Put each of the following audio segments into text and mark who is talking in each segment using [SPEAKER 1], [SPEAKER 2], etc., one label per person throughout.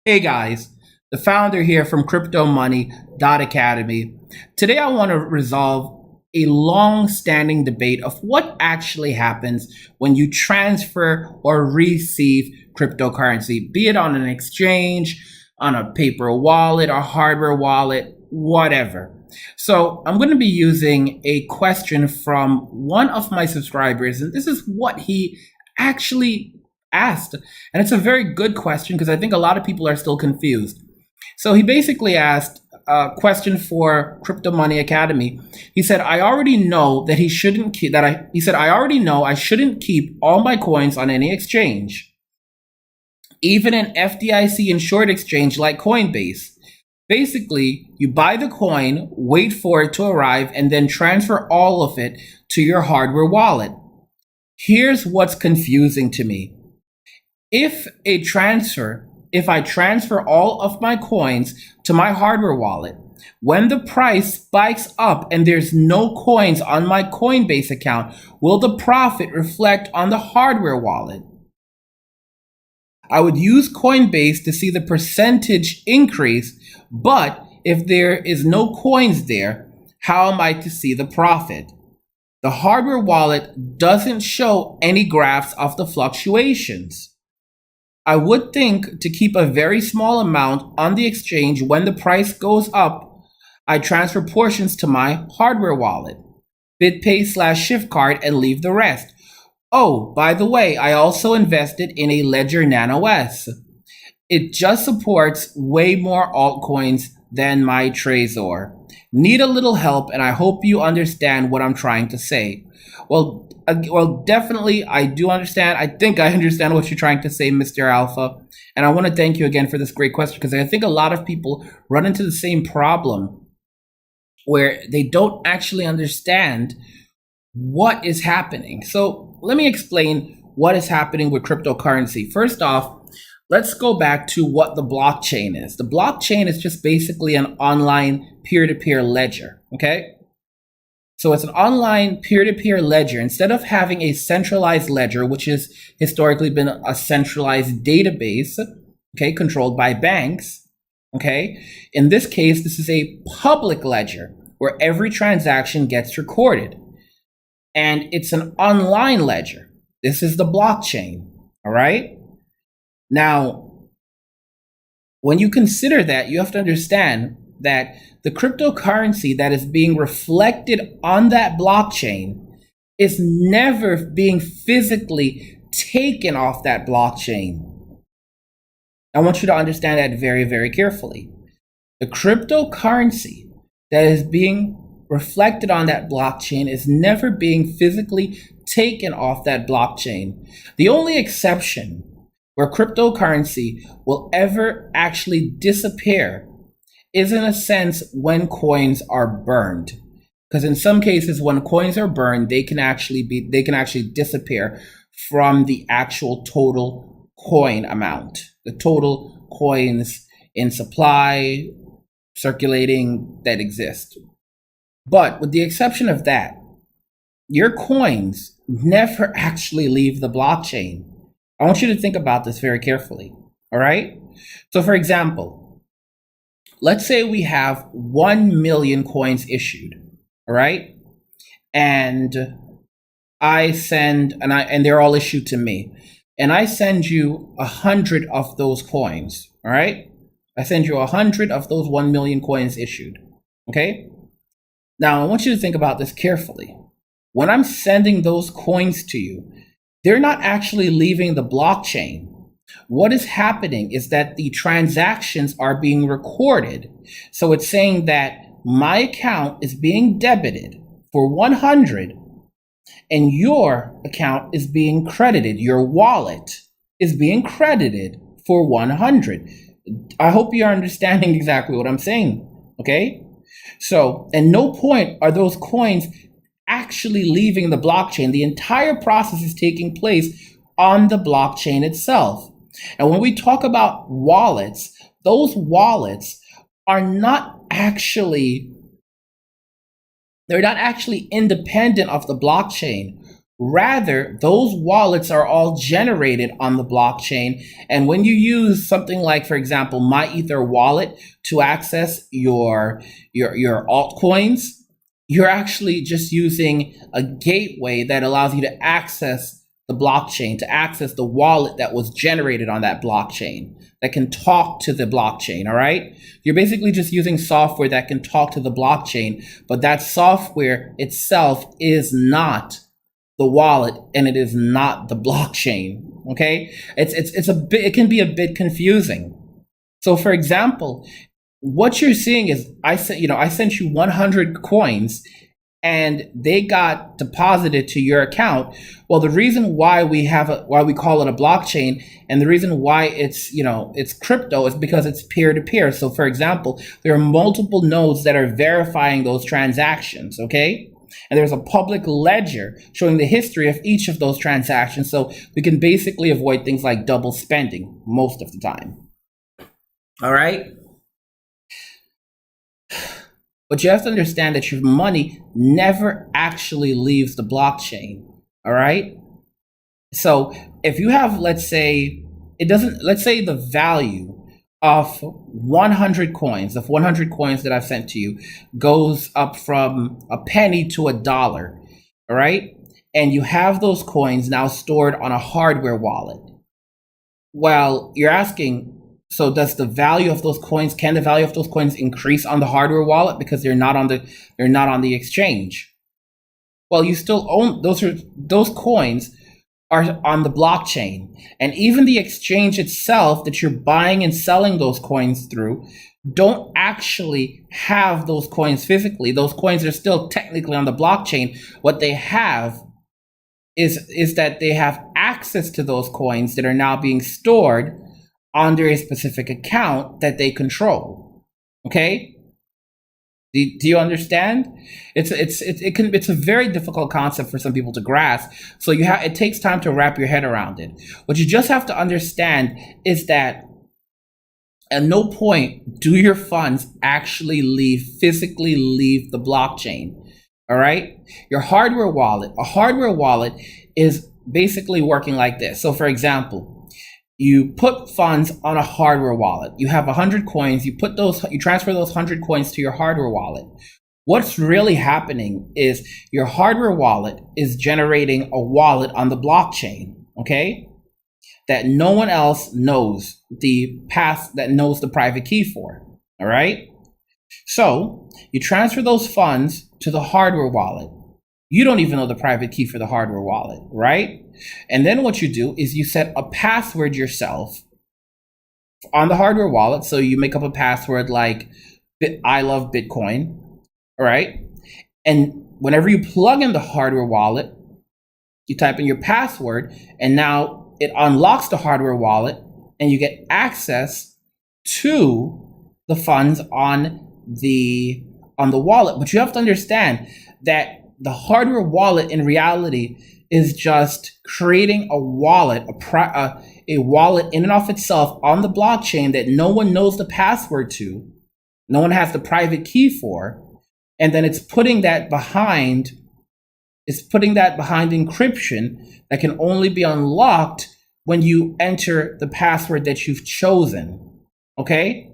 [SPEAKER 1] Hey guys, the founder here from CryptoMoney.Academy. Today I want to resolve a long standing debate of what actually happens when you transfer or receive cryptocurrency, be it on an exchange, on a paper wallet, or hardware wallet, whatever. So I'm going to be using a question from one of my subscribers, and this is what he actually asked. And it's a very good question because I think a lot of people are still confused. So he basically asked a question for Crypto Money Academy. He said, I already know that he shouldn't keep that he said, I already know I shouldn't keep all my coins on any exchange, even an FDIC insured exchange like Coinbase. Basically, you buy the coin, wait for it to arrive, and then transfer all of it to your hardware wallet. Here's what's confusing to me. If I transfer all of my coins to my hardware wallet, when the price spikes up and there's no coins on my Coinbase account, will the profit reflect on the hardware wallet? I would use Coinbase to see the percentage increase, but if there is no coins there, how am I to see the profit? The hardware wallet doesn't show any graphs of the fluctuations. I would think to keep a very small amount on the exchange. When the price goes up, I transfer portions to my hardware wallet, BitPay/ShiftCard, and leave the rest. Oh, by the way, I also invested in a Ledger Nano S. It just supports way more altcoins than my Trezor. Need a little help, and I hope you understand what I'm trying to say. Well, definitely, I do understand. I think I understand what you're trying to say, Mr. Alpha. And I want to thank you again for this great question because I think a lot of people run into the same problem where they don't actually understand what is happening. So let me explain what is happening with cryptocurrency. First off, let's go back to what the blockchain is. The blockchain is just basically an online peer-to-peer ledger, okay? So it's an online peer-to-peer ledger. Instead of having a centralized ledger, which has historically been a centralized database, okay, controlled by banks, okay? In this case, this is a public ledger where every transaction gets recorded. And it's an online ledger. This is the blockchain, all right? Now, when you consider that, you have to understand that the cryptocurrency that is being reflected on that blockchain is never being physically taken off that blockchain. I want you to understand that very, very carefully. The cryptocurrency that is being reflected on that blockchain is never being physically taken off that blockchain. The only exception where cryptocurrency will ever actually disappear is in a sense when coins are burned. Because in some cases, when coins are burned, they can actually disappear from the actual total coin amount, the total coins in supply, circulating that exist. But with the exception of that, your coins never actually leave the blockchain. I want you to think about this very carefully, all right? So for example, let's say we have 1 million coins issued, all right? And they're all issued to me. And I send you 100 of those coins, all right? I send you 100 of those 1 million coins issued, okay? Now, I want you to think about this carefully. When I'm sending those coins to you, they're not actually leaving the blockchain. What is happening is that the transactions are being recorded. So it's saying that my account is being debited for 100 and your account is being credited. Your wallet is being credited for 100. I hope you're understanding exactly what I'm saying, okay? So, at no point are those coins actually leaving the blockchain. The entire process is taking place on the blockchain itself. And when we talk about wallets, those wallets are not actually, they're not actually independent of the blockchain. Rather, those wallets are all generated on the blockchain. And when you use something like, for example, MyEther wallet to access your altcoins, you're actually just using a gateway that allows you to access the blockchain, to access the wallet that was generated on that blockchain, that can talk to the blockchain. All right. You're basically just using software that can talk to the blockchain, but that software itself is not the wallet and it is not the blockchain. Okay. It's a bit, it can be a bit confusing. So for example, what you're seeing is I sent you 100 coins and they got deposited to your account. Well, the reason why why we call it a blockchain, and the reason why it's crypto, is because it's peer to peer. So for example, there are multiple nodes that are verifying those transactions. Okay. And there's a public ledger showing the history of each of those transactions. So we can basically avoid things like double spending most of the time. All right. But you have to understand that your money never actually leaves the blockchain. All right. So if you have, let's say the value of 100 coins, that I've sent to you goes up from a penny to $1. All right. And you have those coins now stored on a hardware wallet. Well, you're asking, so does the value of those coins, can the value of those coins increase on the hardware wallet because they're not on the exchange? Well, you still own those coins are on the blockchain. And even the exchange itself that you're buying and selling those coins through don't actually have those coins physically. Those coins are still technically on the blockchain. What they have is that they have access to those coins that are now being stored under a specific account that they control. Okay? Do you understand? It's a very difficult concept for some people to grasp. So it takes time to wrap your head around it. What you just have to understand is that at no point do your funds actually physically leave the blockchain. All right? A hardware wallet is basically working like this. So for example, you put funds on a hardware wallet. You have 100 coins. You transfer those 100 coins to your hardware wallet. What's really happening is your hardware wallet is generating a wallet on the blockchain, okay? That no one else knows the private key for, all right? So you transfer those funds to the hardware wallet. You don't even know the private key for the hardware wallet, right? And then what you do is you set a password yourself on the hardware wallet. So you make up a password like I love Bitcoin, all right? And whenever you plug in the hardware wallet, you type in your password, and now it unlocks the hardware wallet and you get access to the funds on the wallet. But you have to understand that the hardware wallet in reality is just creating a wallet, a wallet in and of itself on the blockchain that no one knows the password to, no one has the private key for, and then it's putting that behind encryption that can only be unlocked when you enter the password that you've chosen. Okay?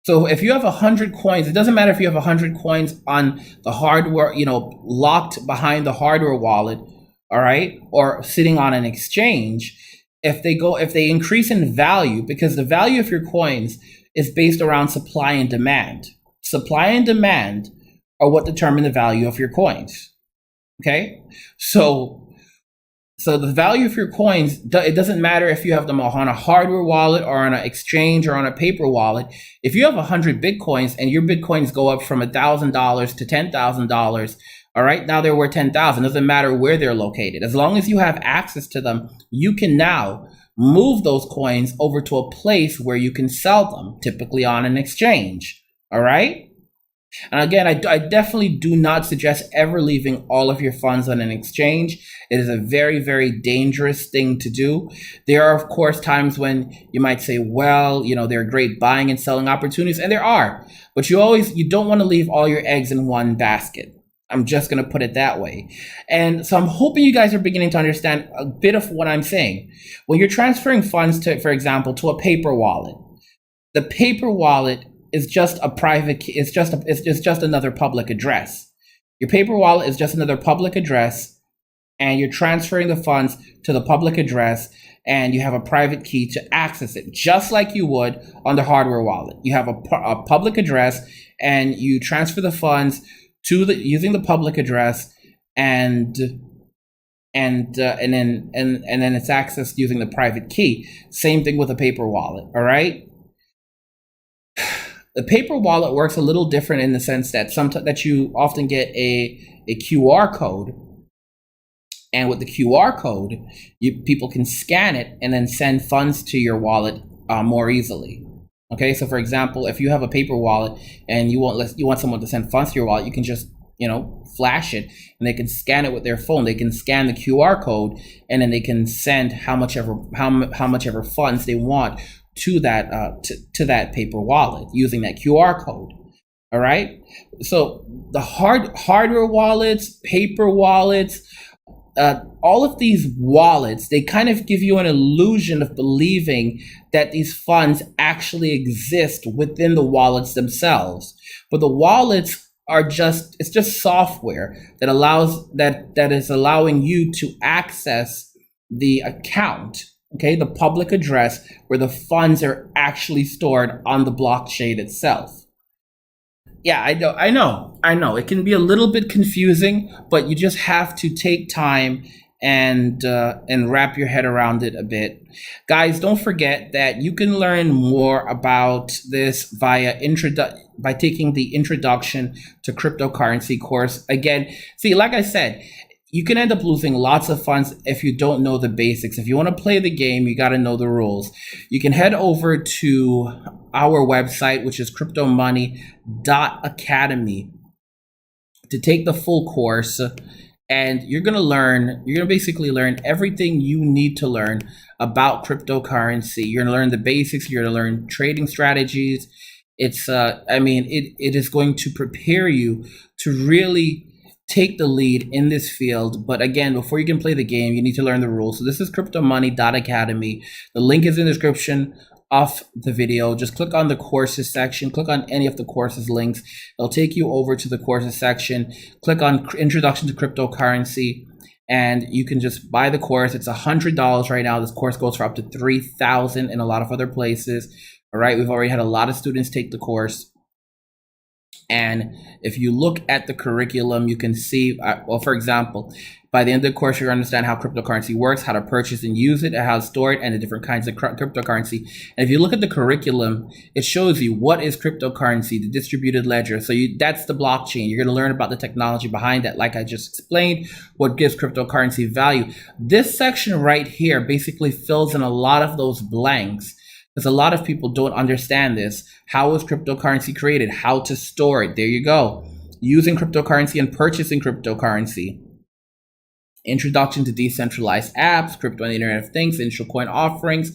[SPEAKER 1] So if you have 100 coins, it doesn't matter if you have 100 coins on the hardware, locked behind the hardware wallet, all right, or sitting on an exchange. If they increase in value, because the value of your coins is based around supply and demand. Supply and demand are what determine the value of your coins. Okay, so the value of your coins, it doesn't matter if you have them on a hardware wallet or on an exchange or on a paper wallet. If you have 100 Bitcoins and your Bitcoins go up from $1,000 to $10,000, all right, now they're worth 10,000. Doesn't matter where they're located. As long as you have access to them, you can now move those coins over to a place where you can sell them, typically on an exchange. All right. And again, I definitely do not suggest ever leaving all of your funds on an exchange. It is a very, very dangerous thing to do. There are, of course, times when you might say, well, there are great buying and selling opportunities, and there are. But you don't want to leave all your eggs in one basket. I'm just going to put it that way. And so I'm hoping you guys are beginning to understand a bit of what I'm saying. When you're transferring funds to, for example, to a paper wallet, the paper wallet is just a private key. It's just another public address. Your paper wallet is just another public address, and you're transferring the funds to the public address, and you have a private key to access it, just like you would on the hardware wallet. You have a public address, and you transfer the funds to using the public address, and then it's accessed using the private key. Same thing with a paper wallet. All right. The paper wallet works a little different in the sense that that you often get a QR code, and with the QR code, people can scan it and then send funds to your wallet more easily. Okay, so for example, if you have a paper wallet and you want someone to send funds to your wallet, you can just flash it, and they can scan it with their phone. They can scan the QR code, and then they can send how much ever funds they want to that paper wallet using that QR code. All right. So the hardware wallets, paper wallets, all of these wallets, they kind of give you an illusion of believing that these funds actually exist within the wallets themselves. But the wallets are just software that is allowing you to access the account, okay, the public address where the funds are actually stored on the blockchain itself. Yeah, I know. It can be a little bit confusing, but you just have to take time and wrap your head around it a bit. Guys, don't forget that you can learn more about this by taking the Introduction to Cryptocurrency course. Again, see, like I said, you can end up losing lots of funds if you don't know the basics. If you want to play the game, you got to know the rules. You can head over to our website, which is cryptomoney.academy, to take the full course. And you're going to basically learn everything you need to learn about cryptocurrency. You're going to learn the basics. You're going to learn trading strategies. It is going to prepare you to really take the lead in this field. But again, before you can play the game, you need to learn the rules. So this is cryptomoney.academy. The link is in the description of the video. Just click on the courses section, click on any of the courses links. It'll take you over to the courses section. Click on Introduction to Cryptocurrency, and you can just buy the course. It's $100 right now. This course goes for up to $3,000 in a lot of other places. All right, we've already had a lot of students take the course. And if you look at the curriculum, you can see, for example, by the end of the course, you're going to understand how cryptocurrency works, how to purchase and use it, and how to store it, and the different kinds of cryptocurrency. And if you look at the curriculum, it shows you what is cryptocurrency, the distributed ledger. So that's the blockchain. You're going to learn about the technology behind that, like I just explained, what gives cryptocurrency value. This section right here basically fills in a lot of those blanks, because a lot of people don't understand this. How was cryptocurrency created? How to store it? There you go. Using cryptocurrency and purchasing cryptocurrency. Introduction to decentralized apps, crypto and the Internet of Things, initial coin offerings,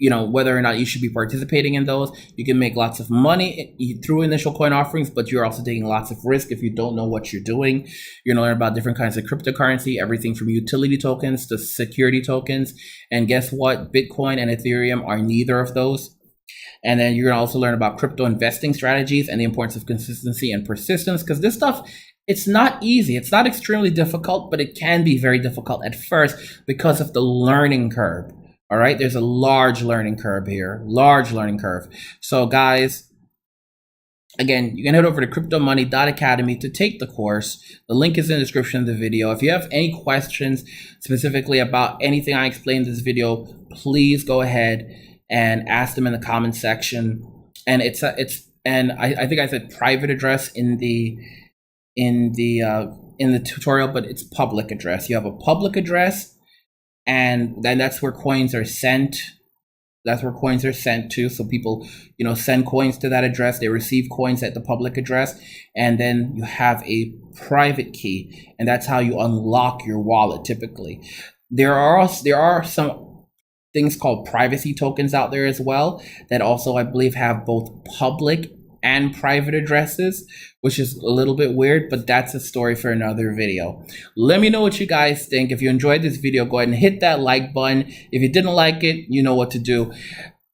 [SPEAKER 1] whether or not you should be participating in those. You can make lots of money through initial coin offerings, but you're also taking lots of risk if you don't know what you're doing. You're going to learn about different kinds of cryptocurrency, everything from utility tokens to security tokens. And guess what? Bitcoin and Ethereum are neither of those. And then you're going to also learn about crypto investing strategies and the importance of consistency and persistence, because this stuff, it's not easy. It's not extremely difficult, but it can be very difficult at first because of the learning curve. All right, there's a large learning curve here, large learning curve. So guys, again, you can head over to cryptomoney.academy to take the course. The link is in the description of the video. If you have any questions specifically about anything I explained in this video, please go ahead and ask them in the comment section. And I think I said private address in the tutorial, but it's public address. You have a public address, and then that's where coins are sent. That's where coins are sent to. So people, send coins to that address. They receive coins at the public address, and then you have a private key, and that's how you unlock your wallet. Typically, there are some things called privacy tokens out there as well that also, I believe, have both public and private addresses, which is a little bit weird, but that's a story for another video. Let me know what you guys think. If you enjoyed this video, go ahead and hit that like button. If you didn't like it, you know what to do.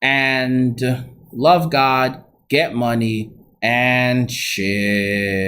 [SPEAKER 1] And love God, get money, and shit.